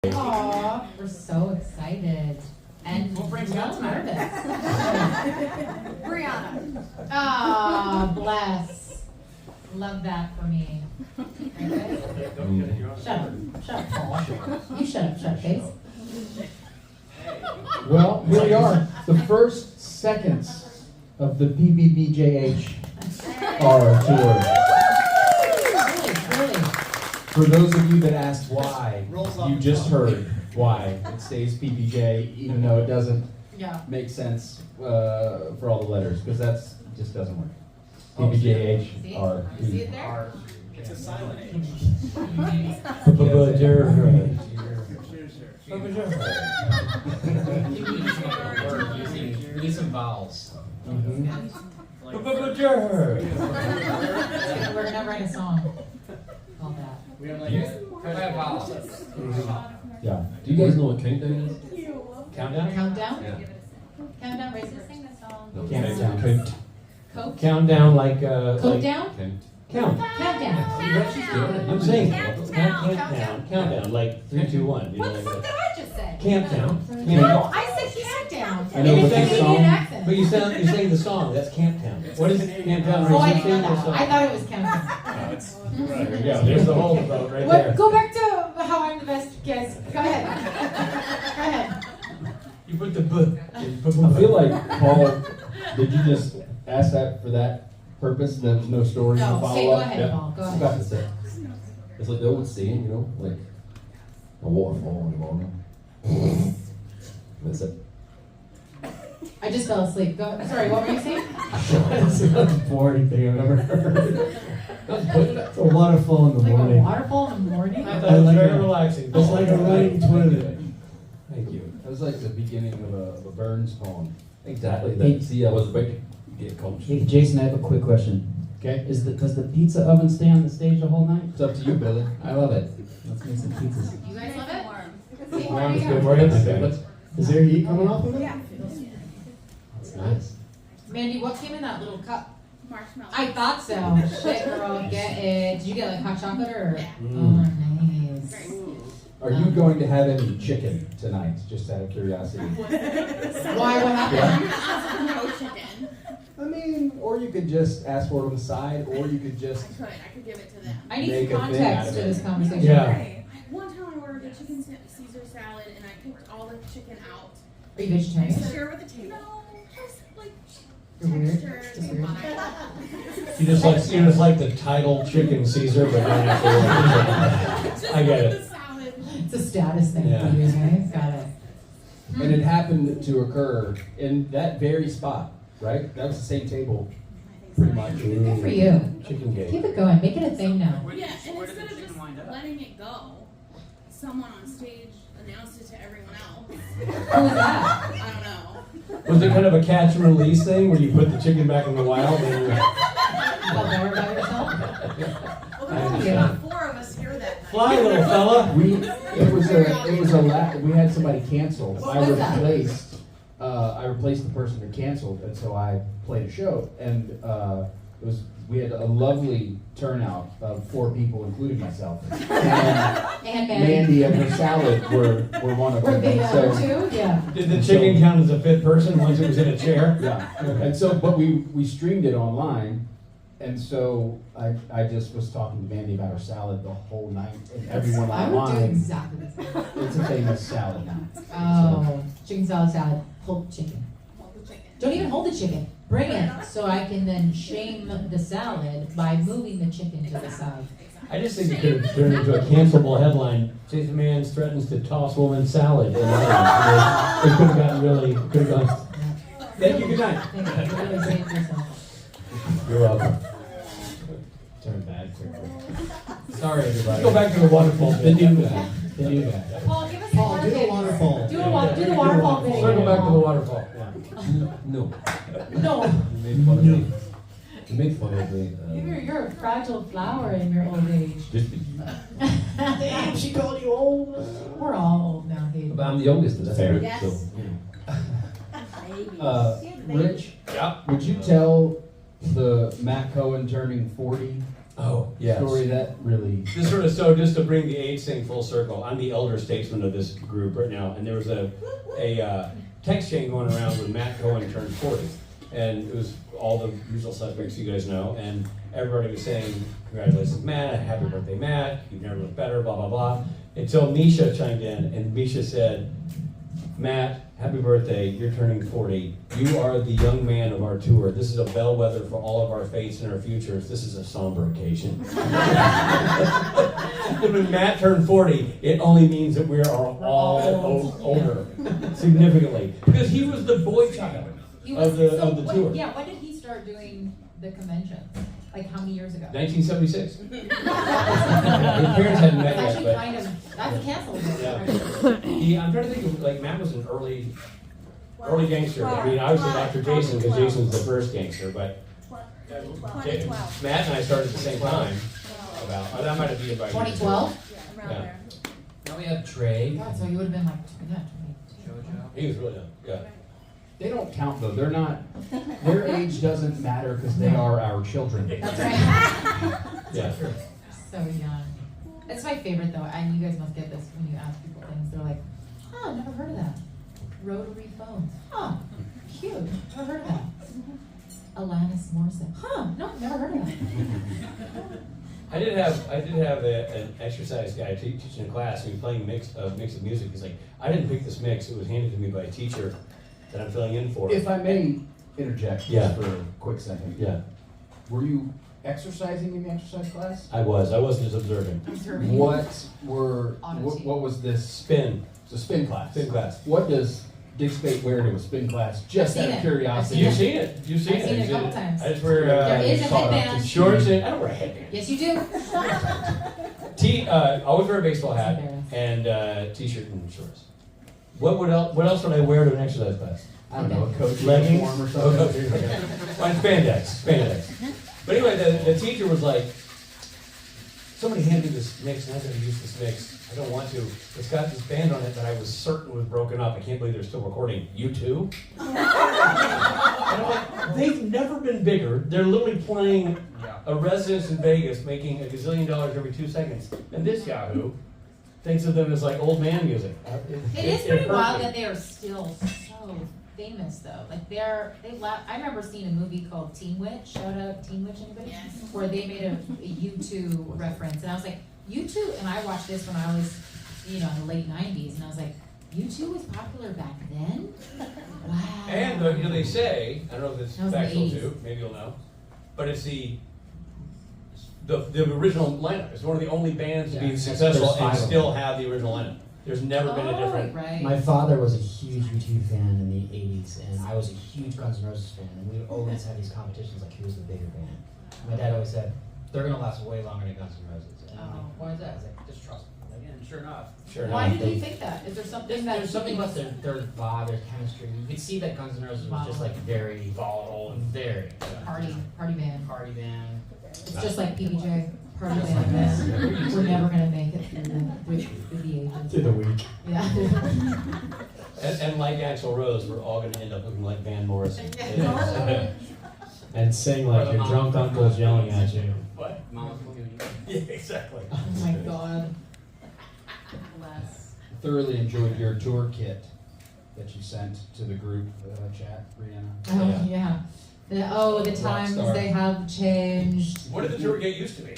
Aww, we're so excited. And what brings you out tonight? Briana. Ah, bless. Love that for me. Okay? Shut up. Shut up, Paul. You shut up, face. Well, here we are. The first seconds of the Pbbjrh tour. Really? For those of you that asked why, you just heard why it stays PBJ, even though it doesn't make sense for all the letters, because that's just doesn't work. PBJH are. You see it there? It's a silent H. Pbbjrh. We need some vowels. Pbbjrh. We're gonna write a song called that. We don't like it. Try vowels. Yeah. Do you guys know what countdown is? Countdown? Countdown? Yeah. Countdown, racist, sing the song. Countdown. Coke? Countdown like Coke down? Count. Countdown. I'm saying countdown like 3, 2, 1. You know, What the like fuck did I just say? Camptown. No, I said countdown. I know, In a but the Canadian song- accent. But you sang the song. That's Camptown. What is Camptown? Oh, I Racing didn't know Team or that. I something? thought it was countdown. There you go. There's the whole vote right there. Go back to how I'm the best, guys. Go ahead. Go ahead. You put the I feel like, Paul, did you just ask that for that purpose? There's no story to No, follow say go up? ahead, Paul. Go ahead. That's it. It's like the old saying, you know, like a waterfall in the morning. That's it. I just fell asleep. Go. Sorry, what were you saying? That's the most boring thing I've ever heard. It's a waterfall in the Like a morning. waterfall in the morning? I thought it was like very it. relaxing. It's like a running toilet. Thank you. That was like the beginning of a Burns poem. Exactly. Hey. That. See, I was about to get coached. Hey, Jason, I have a quick question. Okay? Does the pizza oven stay on the stage the whole night? It's up to you, Billy. I love it. Let's make some pizzas. You guys love it? Warm is There you good go. for you. Is there heat coming off of it? Yeah. That's nice. Mandy, what came in that little cup? Marshmallow. I thought so. Shit, girl, get it. Did you get like hot chocolate or? Yeah. Oh, nice. Are you going to have any chicken tonight? Just out of curiosity. Why? What happened? I'm gonna ask for no chicken. I mean, or you could just ask for it on the side, or you could just. I could give it to them. I need Make some a thing out context of to it. this conversation. Yeah. One time I ordered a chicken Caesar salad and I picked all the chicken out. Are you vegetarian? To share with the table. No, just like You're weird. texture. Just weird. You just like the title Chicken Caesar, but not actually. I get it. The salad. It's a status thing Yeah. for you, right? Got it. And it happened to occur in that very spot, right? That was the same table, pretty much. Good for you. Chicken Keep game. it going. Make it a thing now. Yeah, and instead of just letting it go, someone on stage announced it to everyone else. Who was that? I don't know. Was it kind of a catch and release thing where you put the chicken back in the wild and You felt better about yourself? Well, I there were understand. only 4 of us here that night. fly, little fella? We had somebody cancel. What was that? I replaced the person who canceled, and so I played a show, and we had a lovely turnout of 4 people, including myself. And And Mandy. Mandy and her salad were one of Were them. the other So- two? Yeah. Did the chicken count as a fit person once it was in a chair? Yeah, and so, but we streamed it online, and so I just was talking to Mandy about her salad the whole night, and everyone I would do online. exactly the same. It's a famous salad now. Oh, chicken salad, pulled chicken. Hold the chicken. Don't even hold the chicken. Bring it so I can then shame the salad by moving the chicken to the side. I just think it could have turned into a cancelable headline. Jason Manns threatens to toss woman salad. And it could have gotten really, could have gone. Thank you, good night. Thank you. You really saved yourself. You're welcome. Turn bad quickly. Sorry, everybody. Go back to the waterfall. The new guy. The new guy. Paul, give us Paul, a do the waterfall. Do the waterfall thing. Circle back to the waterfall. No. No. You made fun of me. You made fun of me. You're a fragile flower in your old age. Just Damn, she called you old. We're all old now, Hayden. but I'm the youngest of the Fair. family, Yes. so you know. Rich, Yeah. would you tell the Matt Cohen turning 40 Oh, yes. story that really. This sort of, so just to bring the age thing full circle, I'm the elder statesman of this group right now, and there was a text chain going around when Matt Cohen turned 40, and it was all the usual suspects you guys know, and everybody was saying, congratulations Matt, happy birthday Matt, you've never looked better, blah, blah, blah, until Misha chimed in, and Misha said, Matt, happy birthday, you're turning 40. You are the young man of our tour. This is a bellwether for all of our fates and our futures. This is a somber occasion. When Matt turned 40, it only means that we are all older, significantly. Because he was the boy child of the tour. Yeah, when did he start doing the conventions? Like how many years ago? 1976. His parents hadn't met That's yet, actually but that's canceled. yeah. I'm trying to think of, like, Matt was an early gangster. I mean, obviously after Jason, because Jason's the first gangster, but Matt and I started at the same time. That might have been about 2012? Yeah, around Yeah. there. Now we have Trey. God, so you would have been like, yeah, 22. JoJo. He was really young. Yeah. They don't count though. They're not. Their age doesn't matter because they are our children. That's right. Yeah. So young. It's my favorite though, and you guys must get this when you ask people things. They're like, "Huh, never heard of that." Rotary phones. Huh, cute. Never heard of that. Alanis Morissette. Huh, no, never heard of that. I did have an exercise guy teaching a class. He was playing a mix of music. He's like, I didn't pick this mix. It was handed to me by a teacher that I'm filling in for. If I may interject Yeah. just for a quick second. Yeah, Were you exercising in the exercise class? I was. I wasn't just observing. What was this? Spin. It's a spin class. Spin class. What does Dick Speight wear to a spin class? Just I've out seen of it. curiosity. You've seen it. You've seen I've it. seen it a You've couple times. I just wear There is a headband. shorts and I don't wear a headband. Yes, you do. Always wear a baseball hat and t-shirt and shorts. What else would I wear to an exercise class? I don't know, a coach Leggings? uniform or Oh, something. okay. Well, spandex. But anyway, the teacher was like, somebody handed me this mix and I'm going to use this mix. I don't want to. It's got this band on it that I was certain was broken up. I can't believe they're still recording. You too? And I'm like, they've never been bigger. They're literally playing a residence in Vegas, making $1 gazillion every 2 seconds. And this Yahoo thinks of them as like old man music. It is pretty hurt wild me. that they are still so famous though. Like I remember seeing a movie called Teen Witch. Shout out Teen Witch, anybody? Yes. Where they made a U2 reference, and I was like, U2. And I watched this when I was, in the late '90s, and I was like, U2 was popular back then. Wow. And they say, I don't know if it's That was the factual 80s. too, maybe you'll know, but it's the original lineup. It's one of the only bands to be successful There's and five of still have the original lineup. There's never been a different. Right. My father was a huge U2 fan in the 80s, and I was a huge Guns N' Roses fan, and we would always have these competitions like who was the bigger band. My dad always said, they're going to last way longer than Guns N' Roses. And I'm like, why is that? I was like, just trust me. And sure enough. Why enough. did you think that? Is there something that There's something about their vibe, their chemistry. You could see that Guns N' Roses was just like very volatile and very party band? party band. It's just like PBJ. Party band. We're never gonna make it through the ages. Through the week. Yeah. And like Axl Rose, we're all going to end up looking like Van Morrison. And sing like your drunk uncle's yelling at you. What? Mama's looking at you. Yeah, exactly. Oh my God. Bless. Thoroughly enjoyed your tour kit that you sent to the group chat, Briana. Oh yeah. The times Rockstar. they have changed. What did the tour get used to be?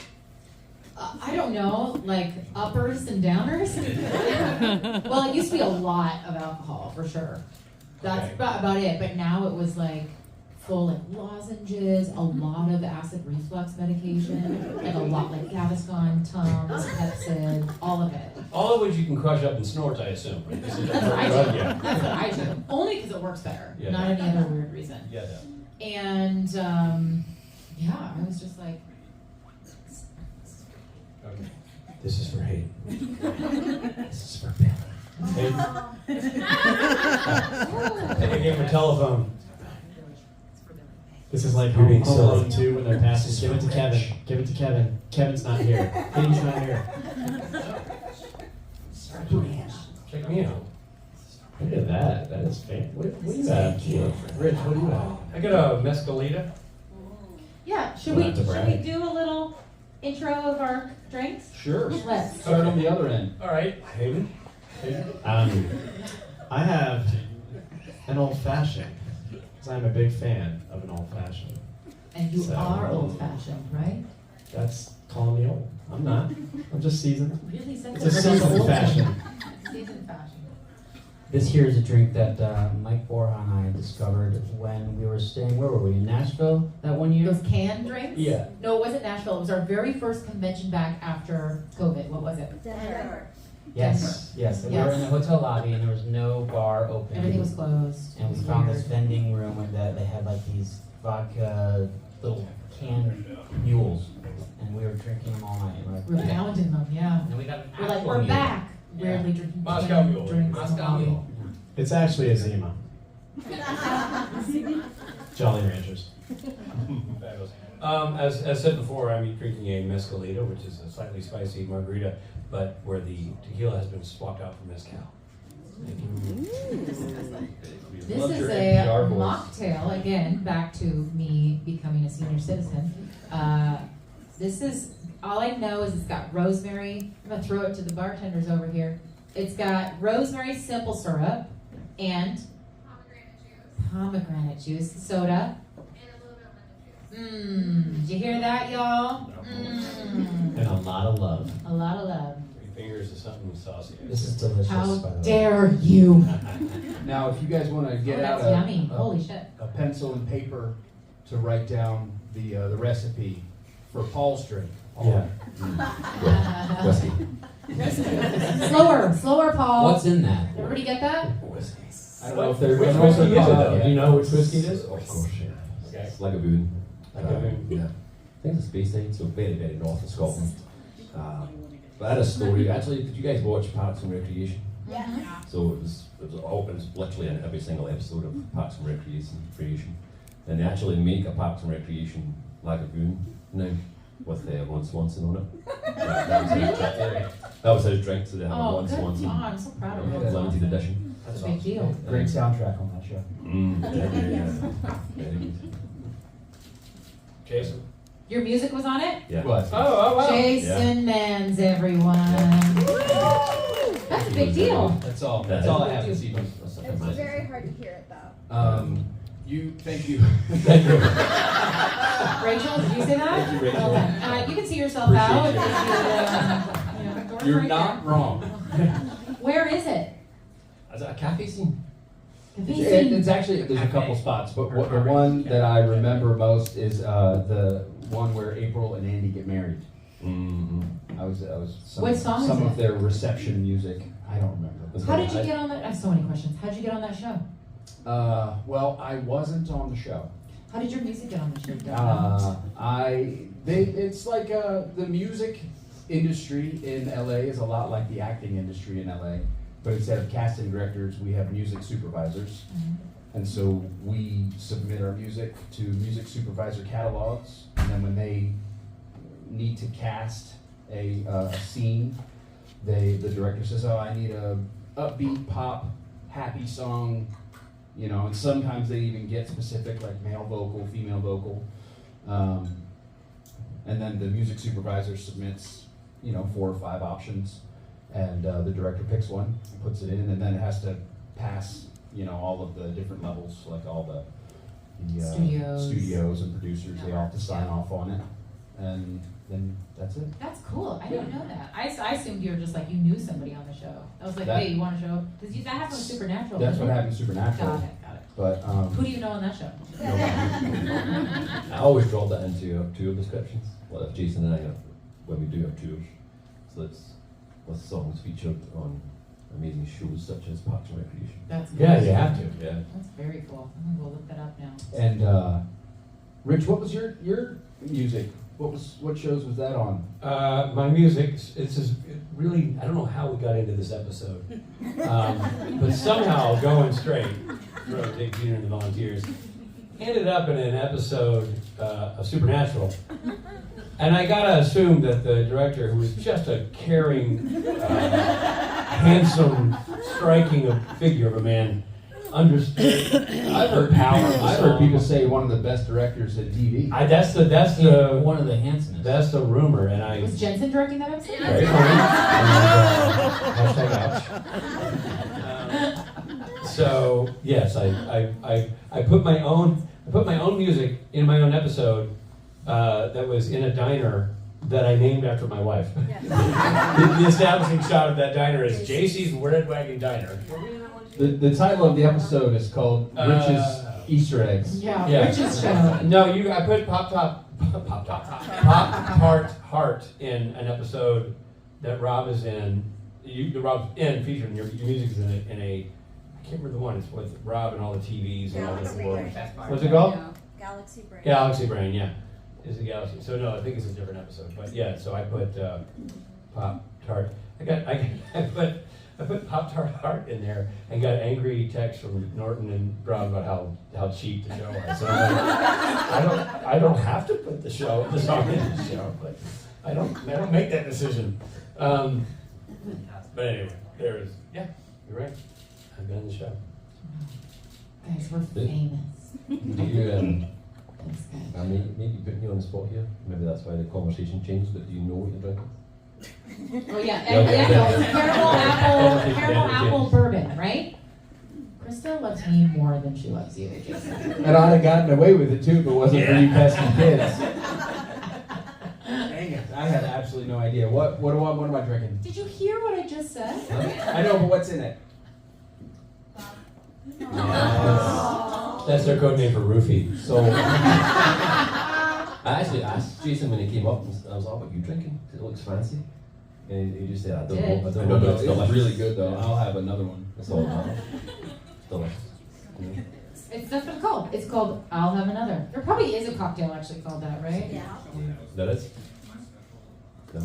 I don't know, like uppers and downers. Well, it used to be a lot of alcohol for sure. That's Okay. about it. But now it was like full like lozenges, a lot of acid reflux medication, like a lot like Gaviscon, Tums, Pepsid, all of it. All of which you can crush up and snort, I assume. Right? This is a That's what I drug, do. yeah. That's what I do. Only because it works better, Yeah. not any other weird reason. Yeah, And I was just like, Okay. This is for Hayden. This is for Billy. Hayden. I gave him a telephone. This is like You're being Home silly. Alone 2 when they're passing. Give it to Kevin. Give it to Kevin. Kevin's not here. Hayden's not here. Check me out. Look at that. That is fancy. What do you have? Rich, what do you have? I got a mescalita. yeah, should Not we to brag. do a little intro of our drinks? Sure. Let's. Start on the other end. All right, Hayden. I have an old fashioned, because I'm a big fan of an old fashioned. And you So- are old-fashioned, right? That's calling me old. I'm not. I'm just seasoned. Really? It's a seasoned fashion. Seasoned fashion. This here is a drink that Mike Borja and I discovered when we were staying, where were we, in Nashville that one year? Those canned drinks? Yeah. No, it wasn't Nashville. It was our very first convention back after COVID. What was it? Yes, yes. And we were in the hotel lobby and there was no bar open. Everything was closed. And we It was found weird. this vending room and that they had like these vodka little canned mules. And we were drinking them all night. And We're pounding them, yeah. And we got an We're like, actual we're mule. back. Weirdly drinking Moscow canned Mule. drinks. Moscow Mule. It's actually a Zima. Jolly Ranchers. As said before, I'm drinking a mezcalita, which is a slightly spicy margarita, but where the tequila has been swapped out for mezcal. This Love is your a NPR voice. mocktail, again, back to me becoming a senior citizen. This is, all I know is it's got rosemary. I'm gonna throw it to the bartenders over here. It's got rosemary simple syrup and pomegranate juice, soda. Did you hear that, y'all? And a lot of love. A lot of love. 3 fingers of something saucy. This is delicious, How by the way. dare you? Now, if you guys want to get out That's yummy. Holy shit. a pencil and paper to write down the recipe for Paul's drink. Yeah. Whiskey. Slower, Paul. What's in that? Everybody get that? I don't know if they're Which gonna whiskey also is it, call though? it- Do you know which whiskey it is? Of course, yeah. Okay. It's Lagavulin. Lagavulin. Yeah. I think it's Speyside, so very, very north of Scotland. But I had a story. Actually, did you guys watch Parks and Recreation? Yeah. So it was literally in every single episode of Parks and Recreation. And they actually make a Parks and Recreation Lagavulin now with Ron Swanson on it. That was his drink, so they have a Oh, Ron good. Oh, Swanson I'm so proud of you. limited edition. That's a big deal. Great soundtrack on that show. Yeah. Very good. Jason. Your music was on it? Yeah. What? Oh, wow. Jason Manns, everyone. That's a big deal. That's all. That's all I have this evening. That's a It's magic. very hard to hear it though. Thank you. Thank you. Rachel, did you say that? Thank you, Rachel. Okay. You can see yourself out. Appreciate You're not wrong. Where is it? Is it a cafe scene? It's actually, there's a couple spots, but the one that I remember most is the one where April and Andy get married. Mm-hmm. I was What song is some it? of their reception music. I don't remember. How did you get on that? I have so many questions. How did you get on that show? Well, I wasn't on the show. How did your music get on the show? It's like the music industry in LA is a lot like the acting industry in LA, but instead of casting directors, we have music supervisors. And so we submit our music to music supervisor catalogs, and then when they need to cast a scene, the director says, "Oh, I need a upbeat pop, happy song," you know. And sometimes they even get specific, like male vocal, female vocal, and then the music supervisor submits, 4 or 5 options, and the director picks one, puts it in, and then it has to pass. All of the different levels, like all the studios and producers, they all have to sign off on it, and then that's it. That's cool. I didn't know that. I assumed you were just like you knew somebody on the show. I was like, hey, you want to show? Because that happened with Supernatural. That's what didn't it? happened with Supernatural. Got it. But Who do you know on that show? I always draw that into our tour descriptions. Well, if Jason and I, when we do our tours, so it's with songs featured on amazing shows such as Parks and Recreation. That's cool. Yeah, you have to. Yeah. That's very cool. I'm gonna go look that up now. And Rich, what was your music? What shows was that on? My music, really, I don't know how we got into this episode, but somehow going straight, Dick Jr. and the Volunteers, ended up in an episode of Supernatural. And I gotta assume that the director, who was just a caring, handsome, striking figure of a man, understood. I've heard people say one of the best directors in TV. That's the one of the handsomest. That's the rumor, and I. Was Jensen directing that episode? Very funny. Hashtag ouch. So yes, I put my own music in my own episode that was in a diner that I named after my wife. The establishing shot of that diner is JC's Red Wagon Diner. The title of the episode is called Rich's Easter Eggs. Yeah, Yeah. Rich's show. No, I put Pop Tart Heart in an episode that Rob is in. Rob's in featured, and your music is in a. I can't remember the one. It's with Rob and all the TVs and all this world. What's it called? Galaxy Brain. Galaxy Brain, yeah. Is the Galaxy? So no, I think it's a different episode. But yeah, so I put Pop Tart. I put Pop Tart Heart in there and got angry text from Norton and Rob about how cheap the show was. So I'm like, I don't have to put the song in the show, but I don't make that decision. But anyway, you're right. I've been in the show. Guys, we're famous. Do you, Thanks, guys. I may be putting you on the spot here. Maybe that's why the conversation changed, but do you know what you're drinking? Oh yeah, and caramel apple bourbon, right? Krista loves me more than she loves you, Jason. And I'd have gotten away with it too if it wasn't for you pesky kids. Dang it, I had absolutely no idea. What am I drinking? Did you hear what I just said? I know, but what's in it? That's their code name for roofie. So, I actually asked Jason when he came up, and I was like, what are you drinking? It looks fancy. And he just said, I don't know. I don't know. It's really good though. I'll have another one. It's all delicious. That's what it's called. It's called I'll Have Another. There probably is a cocktail actually called that, right? Yeah. There is? No.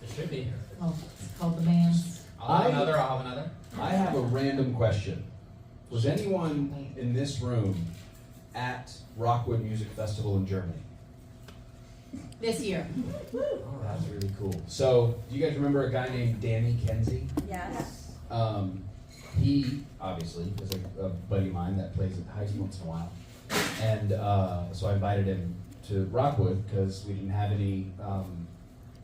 It should be. Oh, it's called the Manns. I'll have another. I have a random question. Was anyone in this room at Rockwood Music Festival in Germany? This year. Oh, that's really cool. So, do you guys remember a guy named Danny Kenzie? Yes. He obviously is a buddy of mine that plays at Heist once in a while, and so I invited him to Rockwood because we didn't have any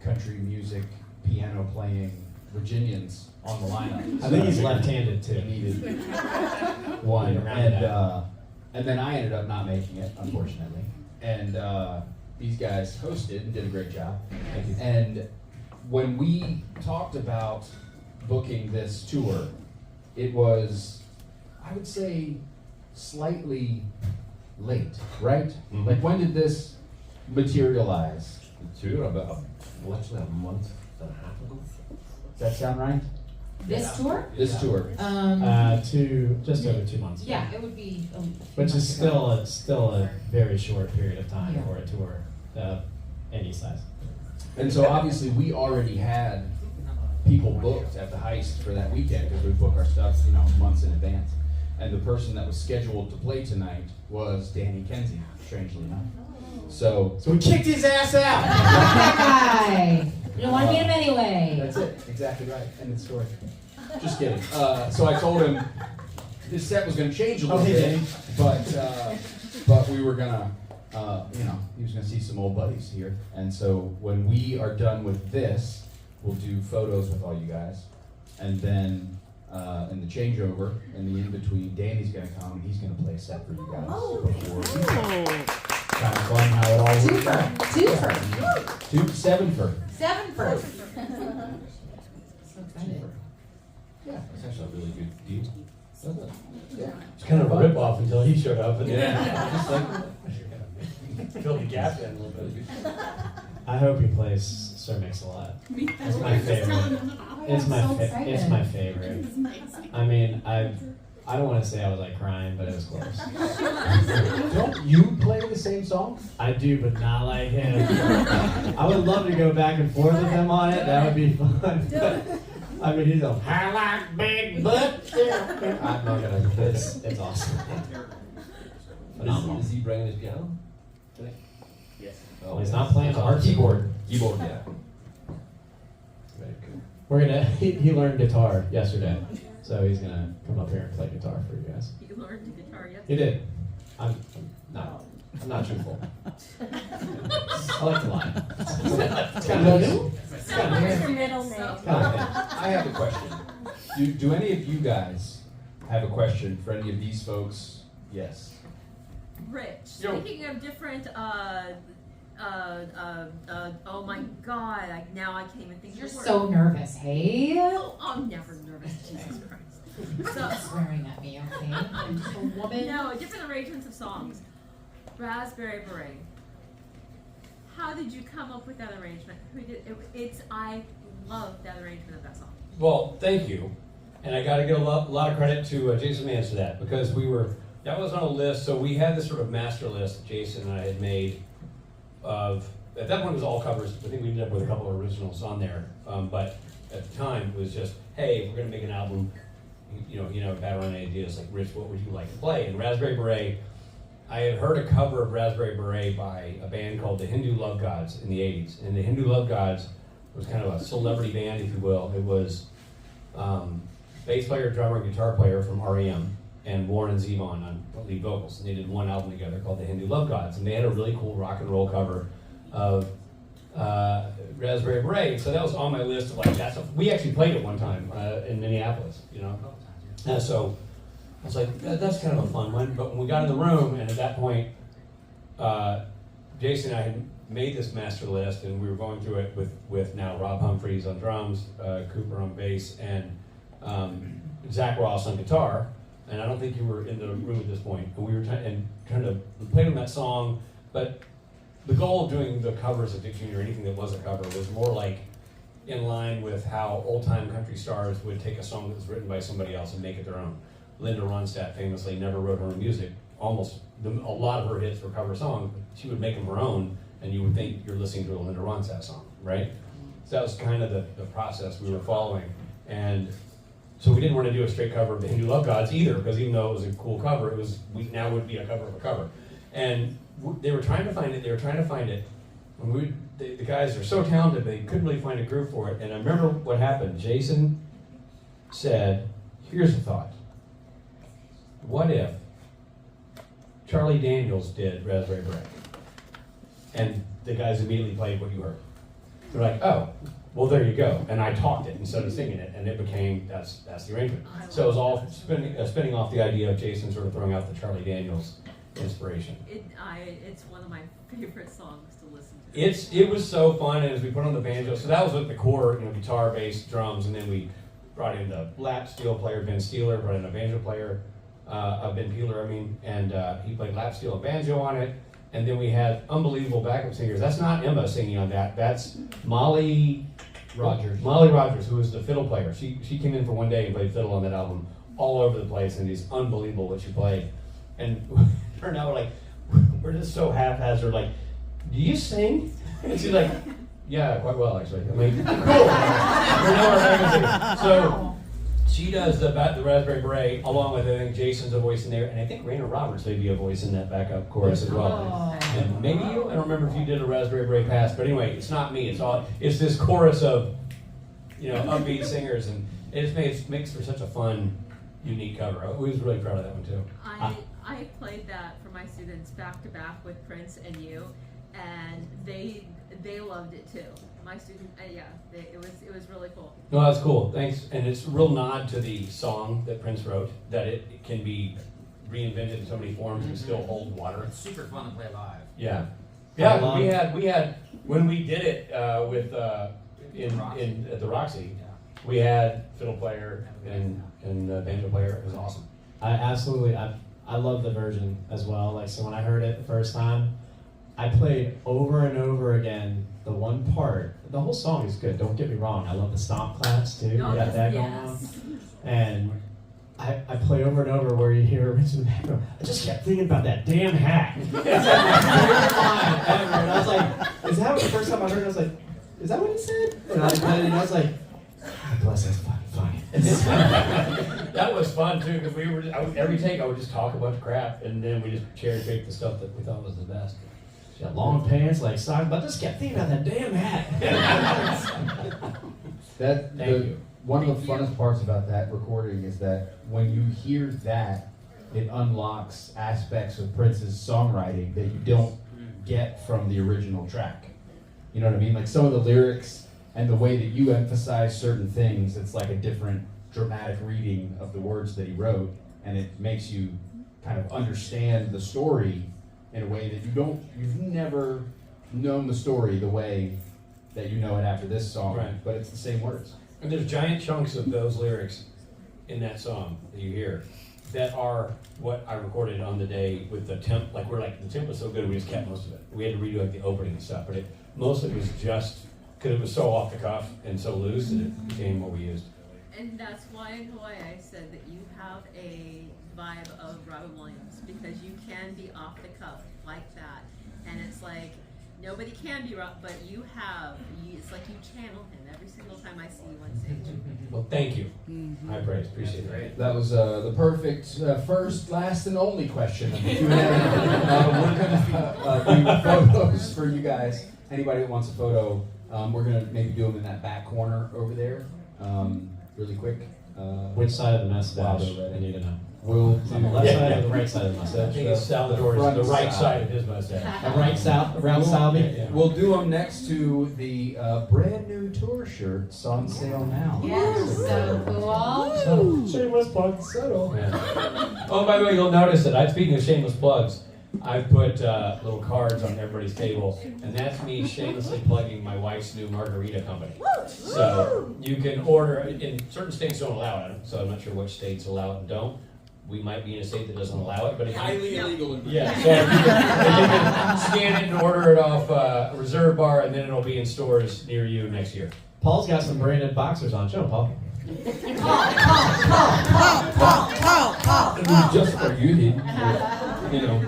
country music piano playing Virginians on the lineup. I think he's left-handed too. He needed one, and then I ended up not making it, unfortunately, and these guys hosted and did a great job. And when we talked about booking this tour, it was, I would say, slightly late, right? Mm-hmm. Like, when did this materialize? The tour about literally a month and a half ago. Does that sound right? This tour? This tour. Just over 2 months. Yeah, it would be. Which is still a very short period of time Yeah. for a tour any size. And so obviously we already had people booked at the Heist for that weekend because we book our stuff, months in advance. And the person that was scheduled to play tonight was Danny Kenzie, strangely enough. So we kicked his ass out. That guy. You don't want to meet him anyway. That's it. Exactly right. End of story. Just kidding. So I told him his set was going to change a little bit, but we were gonna, he was gonna see some old buddies here. And so when we are done with this, we'll do photos with all you guys, and then in the changeover, in the in between, Danny's gonna come and he's gonna play a set for you guys before. Kind of fun how it all works out. Seven for. So excited. Yeah. It's actually a really good deal, isn't it? Yeah. It's kind of a rip-off until he showed up, and Just like, filled the gap in a little bit. I hope he plays Sir Mix-a-Lot. It's my favorite. It's my favorite. I mean, I don't want to say I was like crying, but it was close. Don't you play the same song? I do, but not like him. I would love to go back and forth with him on it. That would be fun. I mean, he's like, I like big butts. I'm not gonna. It's awesome. Phenomenal. is he bringing his piano? Yes. Oh, he's not playing our keyboard. Keyboard, yeah. Very cool. We're gonna. He learned guitar yesterday, So he's gonna come up here and play guitar for you guys. You learned the guitar yesterday? He did. I'm not truthful. I like to lie. It's kind of What's your middle name? I have a question. Do any of you guys have a question for any of these folks? Yes. Rich, speaking of different, oh my God, now I can't even think You're of the word. so nervous, hey? Oh, I'm never nervous, Jesus Christ. Stop swearing at me, okay? I'm just a woman. No, different arrangements of songs. Raspberry Beret. How did you come up with that arrangement? Who did it? I love that arrangement of that song. Well, thank you. And I got to give a lot of credit to Jason Manns for that, because that was on a list. So we had this sort of master list that Jason and I had made of, at that point it was all covers. I think we ended up with a couple of originals on there. But at the time it was just, hey, if we're going to make an album, battle on ideas like, Rich, what would you like to play? And Raspberry Beret, I had heard a cover of Raspberry Beret by a band called the Hindu Love Gods in the 80s. And the Hindu Love Gods was kind of a celebrity band, if you will. It was bass player, drummer, and guitar player from REM, and Warren and Zevon on lead vocals. And they did one album together called the Hindu Love Gods. And they had a really cool rock and roll cover of Raspberry Beret. So that was on my list of we actually played it one time in Minneapolis, And so I was like, that's kind of a fun one. But when we got in the room, and at that point, Jason and I had made this master list, and we were going through it with now Rob Humphreys on drums, Cooper on bass, and Zach Ross on guitar. And I don't think you were in the room at this point. And we were trying to play on that song, but the goal of doing the covers of Dick Jr. or anything that was a cover was more like in line with how old-time country stars would take a song that was written by somebody else and make it their own. Linda Ronstadt famously never wrote her own music. A lot of her hits were cover songs, but she would make them her own, and you would think you're listening to a Linda Ronstadt song, right? So that was kind of the process we were following. And so we didn't want to do a straight cover of the Hindu Love Gods either, because even though it was a cool cover, now would be a cover of a cover. And they were trying to find it. And the guys are so talented, they couldn't really find a groove for it. And I remember what happened. Jason said, here's a thought. What if Charlie Daniels did Raspberry Beret? And the guys immediately played what you heard. They're like, oh, well, there you go. And I talked it instead of singing it, and it became, that's the arrangement. So it was all spinning off the idea of Jason sort of throwing out the Charlie Daniels inspiration. It's one of my favorite songs to listen to. It was so fun, and as we put on the banjo, so that was with the core, guitar, bass, drums, and then we brought in the lap steel player, Ben Steeler, brought in a banjo player, Ben Peeler, and he played lap steel and banjo on it. And then we had unbelievable backup singers. That's not Emma singing on that. That's Molly Rogers. Molly Rogers, who was the fiddle player. She came in for one day and played fiddle on that album all over the place, and it's unbelievable what she played. And her and I were like, we're just so haphazard, like, do you sing? And she's like, yeah, quite well, actually. I'm like, cool. We're now our backup singer. So she does the Raspberry Beret, along with, I think, Jason's a voice in there, and I think Raina Roberts may be a voice in that backup chorus as well. Oh. And maybe I don't remember if you did a Raspberry Beret pass, but anyway, it's not me. It's this chorus of, upbeat singers, and it makes for such a fun, unique cover. I was really proud of that one too. I played that for my students back to back with Prince and you, and they loved it too. My student, it was really cool. No, that's cool. Thanks. And it's a real nod to the song that Prince wrote, that it can be reinvented in so many forms and still hold water. It's super fun to play live. Yeah. Yeah, we had when we did it with at the Roxy, we had fiddle player and banjo player. It was awesome. I love the version as well. Like, so when I heard it the first time, I played over and over again the one part. The whole song is good, don't get me wrong. I love the stomp claps too. You got that going on. And I play over and over where you hear Rich in the background. I just kept thinking about that damn hat. It's like my favorite line ever. And I was like, is that the first time I heard it? I was like, is that what he said? And I was like, God bless, that's fucking funny. That was fun too, because every take I would just talk a bunch of crap, and then we just cherry picked the stuff that we thought was the best. She had long pants, like socks, but I just kept thinking about that damn hat. Thank you. one of the funnest parts about that recording is that when you hear that, it unlocks aspects of Prince's songwriting that you don't get from the original track. You know what I mean? Like some of the lyrics and the way that you emphasize certain things, it's like a different dramatic reading of the words that he wrote, and it makes you kind of understand the story in a way that you've never known the story the way that you know it after this song, Right. but it's the same words. And there's giant chunks of those lyrics in that song that you hear that are what I recorded on the day with the temp. Like the temp was so good, we just kept most of it. We had to redo like the opening and stuff, but most of it was just because it was so off the cuff and so loose that it became what we used. And that's why in Hawaii I said that you have a vibe of Robin Williams, because you can be off the cuff like that, and it's like nobody can be rock, but it's like you channel him every single time I see you on stage. Well, thank you. High praise, appreciate it. That was the perfect first, last, and only question of the Q&A. We're going to do photos for you guys. Anybody that wants a photo, we're going to maybe do them in that back corner over there, really quick. Which side of the mustache? Wow, I need to know. We'll On the left side or the right side of the I mustache? think it's Salvador's the right side of his mustache. Right south, around Salvi? Yeah. We'll do them next to the brand new tour shirts on sale now. Yes, so cool. Shameless plug, subtle. Yeah. Oh, by the way, you'll notice that speaking of shameless plugs, I've put little cards on everybody's table, and that's me shamelessly plugging my wife's new margarita company. So you can order, in certain states don't allow it, so I'm not sure which states allow it and don't. We might be in a state that doesn't allow it, but it's highly illegal. Yeah, so if you can scan it and order it off a Reserve Bar, and then it'll be in stores near you next year. Paul's got some branded boxers on. Show him, Paul. Just for you, you know,